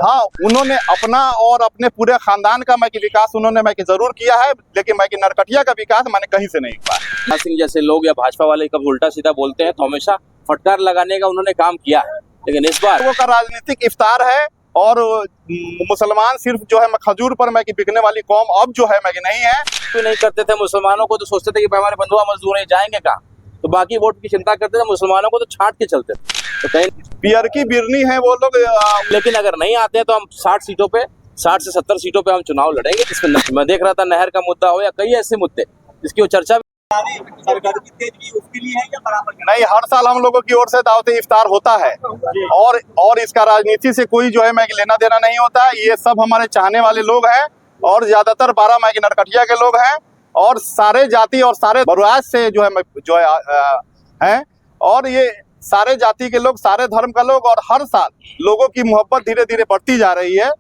हाँ, उन्होंने अपना और अपने पूरे खानदान का विकास उन्होंने जरूर किया है, लेकिन नरकटिया का विकास कहीं से नहीं हुआ। राजनाथ सिंह जैसे लोग या भाजपा वाले कब उल्टा सीधा बोलते हैं तो हमेशा फटकार लगाने का उन्होंने काम किया है, लेकिन इस बार लोगों का राजनीतिक इफ्तार है और मुसलमान सिर्फ खजूर पर बिकने वाली कौम अब नहीं है। भी नहीं करते थे मुसलमानों को, तो सोचते थे कि हमारे बंधुआ मजदूर हैं, जाएंगे कहाँ, तो बाकी वोट की चिंता करते थे, मुसलमानों को तो छांट के चलते थे। तो कहीं पियर की बिरनी है वो लोग। लेकिन अगर नहीं आते हैं तो हम 60 सीटों पे 60 से 70 सीटों पे हम चुनाव लड़ेंगे। जिसमें मैं देख रहा था नहर का मुद्दा हो या कई ऐसे मुद्दे जिसकी वो चर्चा सरकार की तेजगी उसके लिए है या बराबर? नहीं, हर साल हम लोगों की ओर से दावत इफ्तार होता है और इसका राजनीति से कोई लेना देना नहीं होता। ये सब हमारे चाहने वाले लोग हैं और ज्यादातर 12 नरकटिया के लोग हैं और सारे जाति और सारे बरुआज से हैं और ये सारे जाति के लोग, सारे धर्म का लोग, और हर साल लोगों की मोहब्बत धीरे धीरे बढ़ती जा रही है।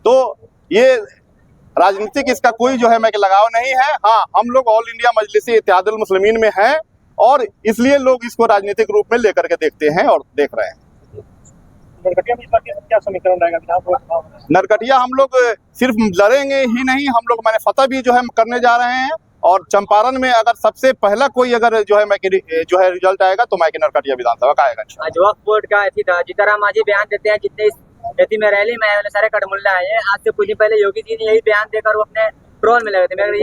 तो ये राजनीतिक इसका कोई लगाव नहीं है। हाँ, हम लोग ऑल इंडिया मजलिसी इत्तेहादुल मुस्लिमीन में हैं और इसलिए लोग इसको राजनीतिक रूप में लेकर के देखते हैं और देख रहे हैं। नरकटिया में इस बार क्या समीकरण रहेगा? नरकटिया हम लोग सिर्फ लड़ेंगे ही नहीं, हम लोग फतह भी करने जा रहे हैं और चंपारण में अगर सबसे पहला कोई अगर रिजल्ट आएगा तो नरकटिया विधानसभा का आएगा। आज वक्फ बोर्ड का जीताराम मांझी बयान देते हैं, जितने खेती में रैली में आए सारे कटमुल्ला आए हैं। आज से कुछ दिन पहले योगी जी ने यही बयान देकर वो अपने ट्रोल में लगे थे। मगर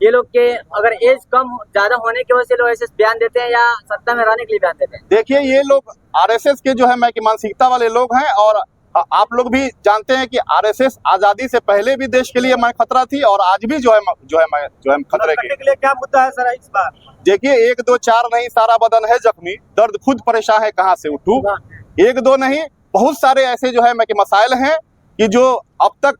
ये लोग के अगर एज कम ज्यादा होने की वजह से लोग ऐसे बयान देते हैं या सत्ता में रहने के लिए बयान देते हैं? देखिए, ये लोग आरएसएस के कि मानसिकता वाले लोग हैं और आप लोग भी जानते हैं कि आरएसएस आजादी से पहले भी देश के लिए खतरा थी और आज भी खतरे के लिए क्या मुद्दा है सर इस बार? देखिए, 1 2 4 नहीं, सारा बदन है जख्मी, दर्द खुद परेशान है, कहाँ से उठूं। 1 2 नहीं, बहुत सारे ऐसे मसाइल हैं कि जो अब तक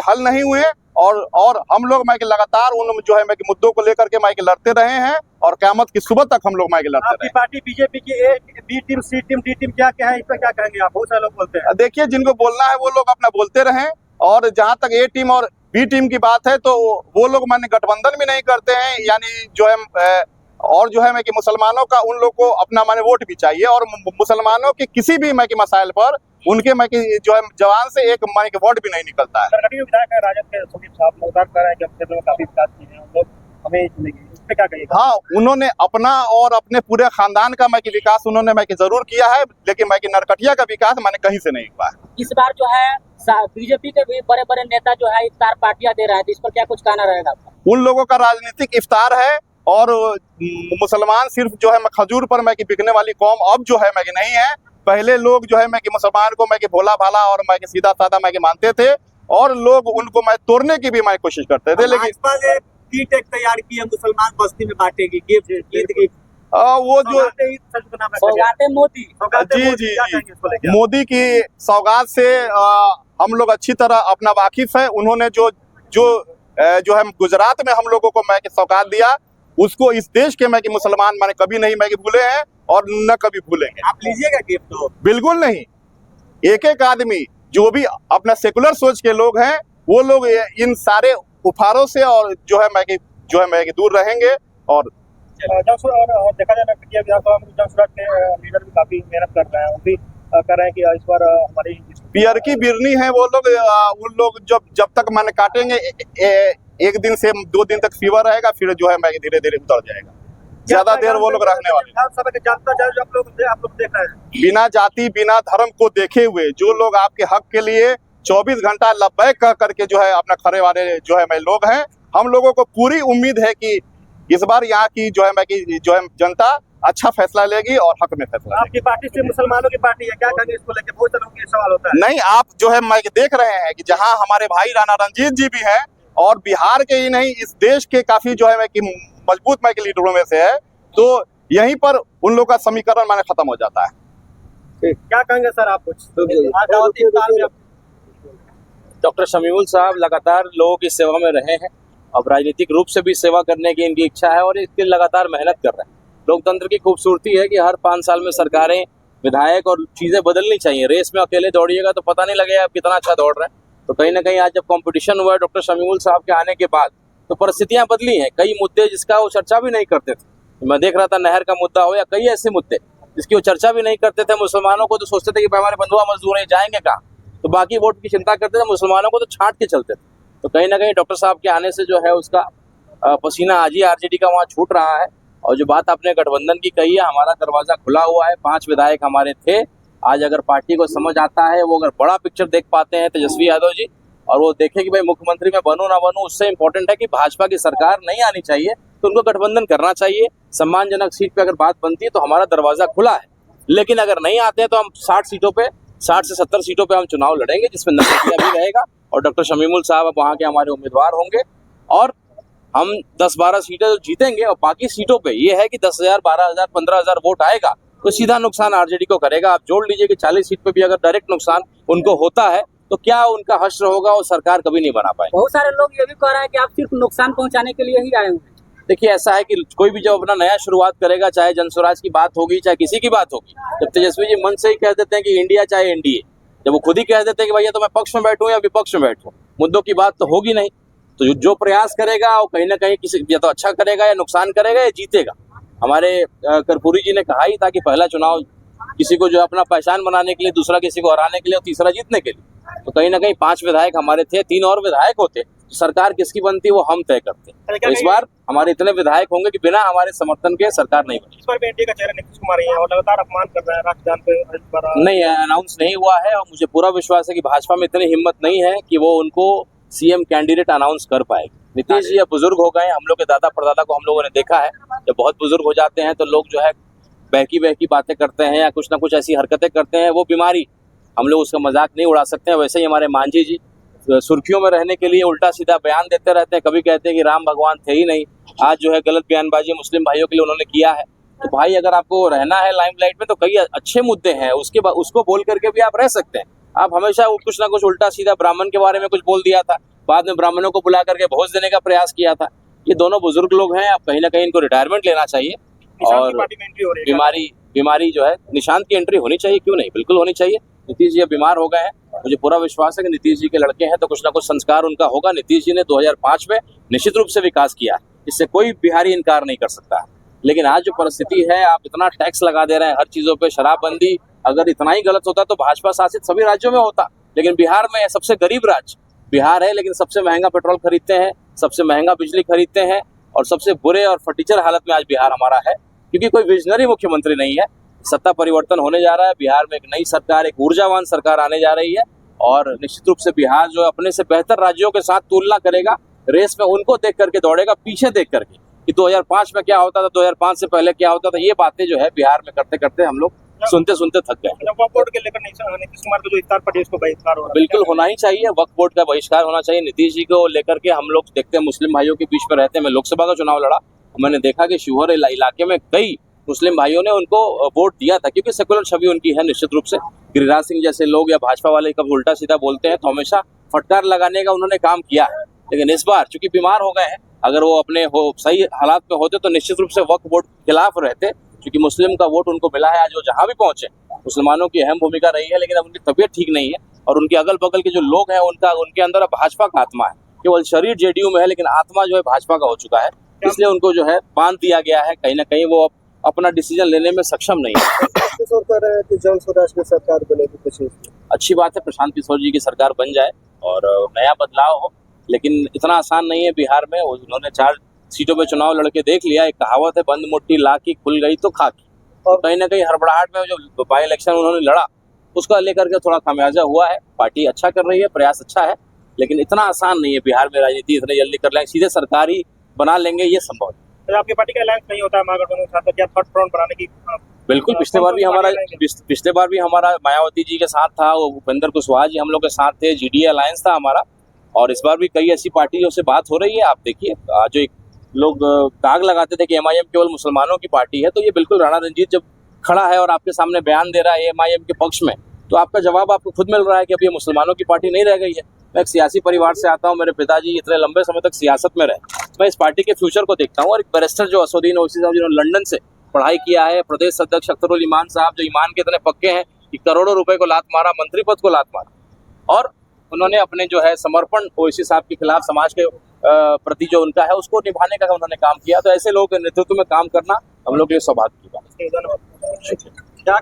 हल नहीं हुए और हम लोग लगातार उन मुद्दों को लेकर के लड़ते रहे हैं और क़यामत की सुबह तक हम लोग लड़ते आपकी रहे। पार्टी बीजेपी की बी टीम, सी टीम, डी टीम क्या है, इस पर क्या कहेंगे आप? बहुत सारे लोग बोलते हैं। देखिए, जिनको बोलना है वो लोग अपना बोलते रहें और जहां तक ए टीम और बी टीम की बात है तो वो लोग गठबंधन भी नहीं करते हैं, यानी और कि मुसलमानों का उन लोग को अपना वोट भी चाहिए और मुसलमानों के किसी भी मसाइल पर उनके जवान से एक वोट भी नहीं निकलता है। विधायक है राजद के सुदीप साहब मोदार कर रहे हैं कि क्षेत्र में काफी विकास किए हैं, लोग हमें चुनेंगे, इस पे क्या कहिएगा? हाँ, उन्होंने अपना और अपने पूरे खानदान का विकास उन्होंने जरूर किया है, लेकिन नरकटिया का विकास कहीं से नहीं हुआ है। इस बार बीजेपी के भी बड़े बड़े नेता इफ्तार पार्टियां दे रहे हैं, इस पर क्या कुछ कहना रहेगा आपका? उन लोगों का राजनीतिक इफ्तार है और मुसलमान सिर्फ खजूर पर बिकने वाली कौम अब नहीं है। पहले लोग मुसलमान को भोला भाला और सीधा साधा मानते थे और लोग उनको तोड़ने की भी कोशिश करते थे। लेकिन किट एक तैयार की है, मुसलमान बस्ती में बांटेगी, वो जो मोदी जी मोदी की सौगात से हम लोग अच्छी तरह अपना वाकिफ है। उन्होंने जो है गुजरात में हम लोगों को सौगात दिया, उसको इस देश के मुसलमान कभी नहीं भूले हैं और न कभी भूलेंगे। आप लीजिएगा गिफ्ट? तो बिल्कुल नहीं। एक एक आदमी जो भी अपना सेकुलर सोच के लोग हैं वो लोग इन सारे उपहारों से और दूर रहेंगे। और देखा जाए नरकटिया विधानसभा में जनसुराज के लीडर भी काफी मेहनत कर रहे हैं, वो भी कर रहे हैं कि इस बार हमारी पियर की बिरनी है वो लोग। उन लोग जब तक काटेंगे, 1 दिन से 2 दिन तक फीवर रहेगा, फिर धीरे धीरे उतर जाएगा। ज्यादा देर वो लोग रहने वाले आप लोग देख रहे हैं। बिना जाति बिना धर्म को देखे हुए जो लोग आपके हक के लिए 24 घंटा लब्बैक कह करके अपना खड़े वाले लोग हैं। हम लोगों को पूरी उम्मीद है कि इस बार यहाँ की जनता अच्छा फैसला लेगी और हक में फैसला लेगी। आपकी पार्टी से मुसलमानों की पार्टी है, क्या कहेंगे इसको लेकर? बहुत लोगों के सवाल होता है। नहीं, आप देख रहे हैं कि जहाँ हमारे भाई राणा रंजीत जी भी हैं और बिहार के ही नहीं इस देश के काफी मजबूत लीडरों में से है, तो यहीं पर उन लोग का समीकरण खत्म हो जाता है। क्या कहेंगे सर आप कुछ? डॉक्टर शमीउल साहब लगातार लोगों की सेवा में रहे हैं, अब राजनीतिक रूप से भी सेवा करने की इनकी इच्छा है और इसके लगातार मेहनत कर रहे हैं। लोकतंत्र की खूबसूरती है कि हर 5 साल में सरकारें, विधायक और चीजें बदलनी चाहिए। रेस में अकेले दौड़िएगा तो पता नहीं लगेगा आप कितना अच्छा दौड़ रहे हैं। तो कहीं ना कहीं आज जब कंपटीशन हुआ है डॉक्टर शमीउल साहब के आने के बाद, तो परिस्थितियां बदली हैं। कई मुद्दे जिसका वो चर्चा भी नहीं करते थे, मैं देख रहा था नहर का मुद्दा हो या कई ऐसे मुद्दे जिसकी वो चर्चा भी नहीं करते थे, मुसलमानों को तो सोचते थे कि हमारे बंधुआ मजदूर हैं, जाएंगे कहाँ, बाकी वोट की चिंता करते थे, मुसलमानों को तो छांट के चलते थे। तो कहीं ना कहीं डॉक्टर साहब के आने से जो है उसका पसीना आज ही आरजेडी का वहाँ छूट रहा है। और जो बात आपने गठबंधन की कही है, हमारा दरवाजा खुला हुआ है। 5 विधायक हमारे थे। आज अगर पार्टी को समझ आता है, वो अगर बड़ा पिक्चर देख पाते हैं तेजस्वी यादव जी, और वो देखे कि भाई मुख्यमंत्री में बनूं ना बनूं, उससे इम्पोर्टेंट है कि भाजपा की सरकार नहीं आनी चाहिए, तो उनको गठबंधन करना चाहिए। सम्मानजनक सीट पे अगर बात बनती है तो हमारा दरवाजा खुला है। लेकिन अगर नहीं आते हैं तो हम 60 सीटों पे, 60 से 70 सीटों पे हम चुनाव लड़ेंगे, जिसमें नरकटिया भी रहेगा और डॉक्टर शमीमुल साहब अब वहाँ के हमारे उम्मीदवार होंगे। और हम 10-12 सीटें जो जीतेंगे, और बाकी सीटों पे ये है कि 10,000, 12,000, 15,000 वोट आएगा तो सीधा नुकसान आरजेडी को करेगा। आप जोड़ लीजिए कि 40 सीट पे भी अगर डायरेक्ट नुकसान उनको होता है तो क्या उनका हश्र होगा, और सरकार कभी नहीं बना पाएगी। बहुत सारे लोग ये भी कह रहे हैं कि आप सिर्फ नुकसान पहुंचाने के लिए ही आए हुए हैं। देखिए, ऐसा है कि कोई भी जब अपना नया शुरुआत करेगा, चाहे जनस्वराज की बात होगी, चाहे किसी की बात होगी, जब तेजस्वी जी मन से ही कह देते हैं कि इंडिया चाहे एनडीए, जब वो खुद ही कह देते हैं कि भैया तो मैं पक्ष में बैठूं या विपक्ष में बैठूं, मुद्दों की बात तो होगी नहीं। तो जो प्रयास करेगा वो कहीं ना कहीं किसी या तो अच्छा करेगा या नुकसान करेगा या जीतेगा। हमारे कर्पूरी जी ने कहा ही था कि पहला चुनाव किसी को जो अपना पहचान बनाने के लिए, दूसरा किसी को हराने के लिए और तीसरा जीतने के लिए। तो कहीं ना कहीं 5 विधायक हमारे थे, 3 और विधायक होते, तो सरकार किसकी बनती वो हम तय करते। तो इस बार हमारे इतने विधायक होंगे कि बिना हमारे समर्थन के सरकार नहीं बनी। इस बार भी एनडीए का चेहरा नीतीश कुमार ही है और लगातार अपमान कर रहा है राजधानी पे। नहीं, अनाउंस नहीं हुआ है, और मुझे पूरा विश्वास है कि भाजपा में इतनी हिम्मत नहीं है कि वो उनको सीएम कैंडिडेट अनाउंस कर पाएगी। नीतीश जी अब बुजुर्ग हो गए हैं, हम लोग के दादा परदादा को हम लोगों ने देखा है, जब बहुत बुजुर्ग हो जाते हैं तो लोग जो है बहकी बातें करते हैं या कुछ ना कुछ ऐसी हरकतें करते हैं, वो बीमारी, हम लोग उसका मजाक नहीं उड़ा सकते हैं। वैसे ही हमारे मांझी जी सुर्खियों में रहने के लिए उल्टा सीधा बयान देते रहते हैं, कभी कहते हैं कि राम भगवान थे ही नहीं, आज जो है गलत बयानबाजी मुस्लिम भाइयों के लिए उन्होंने किया है। तो भाई अगर आपको रहना है लाइमलाइट में तो कई अच्छे मुद्दे हैं, उसको बोल करके भी आप रह सकते हैं। आप हमेशा कुछ ना कुछ उल्टा सीधा ब्राह्मण के बारे में कुछ बोल दिया था, बाद में ब्राह्मणों को बुला करके भोज देने का प्रयास किया था। ये दोनों बुजुर्ग लोग हैं, अब कहीं ना कहीं इनको रिटायरमेंट लेना चाहिए। और बीमारी जो है, निशांत की एंट्री होनी चाहिए, क्यों नहीं, बिल्कुल होनी चाहिए। नीतीश जी अब बीमार हो गए हैं, मुझे पूरा विश्वास है कि नीतीश जी के लड़के हैं तो कुछ ना कुछ संस्कार उनका होगा। नीतीश जी ने 2005 में निश्चित रूप से विकास किया, इससे कोई बिहारी इनकार नहीं कर सकता है। लेकिन आज जो परिस्थिति है, आप इतना टैक्स लगा दे रहे हैं हर चीजों पे, शराबबंदी अगर इतना ही गलत होता तो भाजपा शासित सभी राज्यों में होता। लेकिन बिहार में सबसे गरीब राज्य बिहार है, लेकिन सबसे महंगा पेट्रोल खरीदते हैं, सबसे महंगा बिजली खरीदते हैं, और सबसे बुरे और फटीचर हालत में आज बिहार हमारा है, क्योंकि कोई विजनरी मुख्यमंत्री नहीं है। सत्ता परिवर्तन होने जा रहा है बिहार में, एक नई सरकार, एक ऊर्जावान सरकार आने जा रही है, और निश्चित रूप से बिहार जो अपने से बेहतर राज्यों के साथ तुलना करेगा, रेस में उनको देख करके दौड़ेगा, पीछे देख करके कि 2005 में क्या होता था, 2005 से पहले क्या होता था। ये बातें जो है बिहार में करते करते हम लोग सुनते सुनते थक गए। वक्फ बोर्ड के लेकर नीतीश कुमार का जो इफ्तार पार्टी उसको बहिष्कार हो रहा है, बिल्कुल होना ही चाहिए, वक्फ बोर्ड का बहिष्कार होना चाहिए। नीतीश जी को लेकर के हम लोग देखते हैं, मुस्लिम भाइयों के बीच में रहते हैं। मैं लोकसभा का चुनाव लड़ा, मैंने देखा कि शिवहर इलाके में कई मुस्लिम भाइयों ने उनको वोट दिया था, क्योंकि सेकुलर छवि उनकी है। निश्चित रूप से गिरिराज सिंह जैसे लोग या भाजपा वाले कब उल्टा सीधा बोलते हैं, तो हमेशा फटकार लगाने का उन्होंने काम किया है। लेकिन इस बार चूंकि बीमार हो गए हैं, अगर वो अपने सही हालात में होते तो निश्चित रूप से वक्फ बोर्ड के खिलाफ रहते, क्योंकि मुस्लिम का वोट उनको मिला है। आज वो जहां भी पहुंचे, मुसलमानों की अहम भूमिका रही है, लेकिन अब उनकी तबीयत ठीक नहीं है, और उनके अगल बगल के जो लोग हैं उनके अंदर अब भाजपा का आत्मा है। केवल शरीर जेडीयू में है, लेकिन आत्मा जो है भाजपा का हो चुका है, इसलिए उनको जो है बांध दिया गया है। कहीं ना कहीं वो अपना डिसीजन लेने में सक्षम नहीं है। जन स्वराज की सरकार बनेगी, कुछ अच्छी बात है, प्रशांत किशोर जी की सरकार बन जाए और नया बदलाव हो, लेकिन इतना आसान नहीं है बिहार में। उन्होंने 4 सीटों पे चुनाव लड़के देख लिया। एक कहावत है, बंद मुट्ठी लाठी खुल गई तो खाकी। और कहीं ना कहीं हड़बड़ाहट में जो बाई इलेक्शन उन्होंने लड़ा, उसका लेकर के थोड़ा खामियाजा हुआ है। पार्टी अच्छा कर रही है, प्रयास अच्छा है, लेकिन इतना आसान नहीं है बिहार में राजनीति इतने जल्दी कर लेंगे, सीधे सरकार ही बना लेंगे, ये संभव है। तो आपकी पार्टी का अलायंस नहीं होता है महागठबंधन के साथ, तो क्या थर्ड फ्रंट बनाने की? बिल्कुल, पिछले बार भी हमारा मायावती जी के साथ था, वो भूपेंद्र कुशवाहा जी हम लोग के साथ थे, जीडीए अलायंस था हमारा। और इस बार भी कई ऐसी पार्टियों से बात हो रही है। आप देखिए, जो एक लोग दाग लगाते थे कि एमआईएम केवल मुसलमानों की पार्टी है, तो ये बिल्कुल राणा रंजीत जब खड़ा है और आपके सामने बयान दे रहा है एमआईएम के पक्ष में, तो आपका जवाब आपको खुद मिल रहा है कि अब ये मुसलमानों की पार्टी नहीं रह गई है। मैं एक सियासी परिवार से आता हूँ, मेरे पिताजी इतने लंबे समय तक सियासत में रहे, मैं इस पार्टी के फ्यूचर को देखता हूँ। और एक बैरिस्टर जो असदुद्दीन ओवैसी साहब जिन्होंने लंदन से पढ़ाई किया है, प्रदेश अध्यक्ष अख्तरुल ईमान साहब जो ईमान के इतने पक्के हैं कि करोड़ों रुपए को लात मारा, मंत्री पद को लात मारा, और उन्होंने अपने जो है समर्पण ओवैसी साहब के खिलाफ समाज के प्रति जो उनका है उसको निभाने का उन्होंने काम किया। तो ऐसे लोगों के नेतृत्व में काम करना हम लोग के लिए सौभाग्य की बात है। क्या